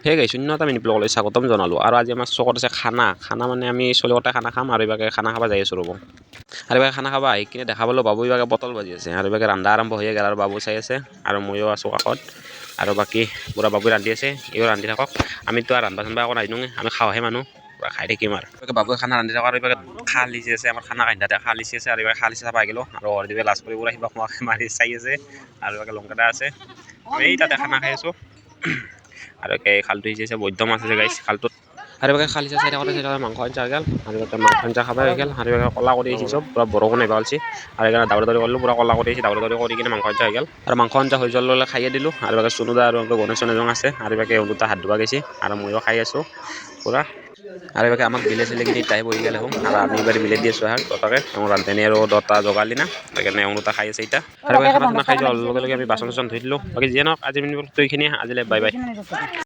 হে গাইছ শূন্য এটা মিনি ব্লগলৈ স্বাগতম জনালোঁ আৰু আজি আমাৰ চকত আছে খানা মানে আমি চলিগতে খানা খাম আৰু এইভাগে খানা খাব যাই আছোঁ ৰ'ব আৰু এইভাগে খানা খাব আহি কিনে দেখা পালোঁ বাবু এইভাগে বটল বাজি আছে আৰু এইভাগে ৰান্ধা আৰম্ভ হৈ গ'ল আৰু বাবু চাই আছে আৰু ময়ো আছোঁ কাষত আৰু বাকী বুঢ়া বাবুই ৰান্ধি আছে ইও ৰান্ধি থাকক আমিতো আৰু ৰান্ধবা চান্ধবা একো নাজানো আমি খাওঁহে মানুহ খাই থাকিম আৰু বাবুৱে খানা ৰান্ধি থাকক আৰু এইভাগে খাল লিচি আছে আমাৰ খানা কান্দাতে খাল লিচি আছে আৰু এইভাগে খাল লিচি চাব আহিলোঁ আৰু অৰ্দিবে লাজ কৰি পুৰা সিবাক মাৰি চাই আছে আৰু এইভাগে লংকেটা আছে এই তাতে খানা খাই আছোঁ আৰু এই খালটো হিচাইছে বৈদ্য মাছ আছে গাইছ খালটোত আৰু এবাৰ খালি চাই থাকোঁতে মাংস আঞ্জা হৈ গ'ল আৰু এটা মাংস আঞ্জা খাব হৈ গ'ল আৰু এবাৰ কলা কৰি আহিছে চব পুৰা বৰষুণ আহিব ওলছি আৰু এইকাৰণে দাউৰি দাউৰি কৰিলোঁ পুৰা কলা কৰি আহিছে দাউৰি দাউৰি কৰি কিনে মাংস আঞ্জা হৈ গ'ল আৰু মাংস আঞ্জা হৈ যোৱাৰ লগে খাইয়ে দিলোঁ আৰু এবাৰ চুনুদা আৰু গণেশ এজন আছে আৰু এবাৰ দুটা হাত ধুবা গৈছে আৰু ময়ো খাই আছোঁ পুৰা আৰু এবাৰ আমাক বিলে চিলে কিনি তাই বহি গ'ল আৰু আমি এবাৰ বিলে দি আছোঁ দুটাকে ৰান্ধনি আৰু দুটা জগালি না সেইকাৰণে দুটা খাই আছে এতিয়া আৰু খানা চানা খাই যোৱাৰ লগে লগে আমি বাচন চাচন ধুই দিলোঁ বাকী যিয়ে নহওক আজি মিনি এইখিনিয়ে আজিলৈ বাই বাই।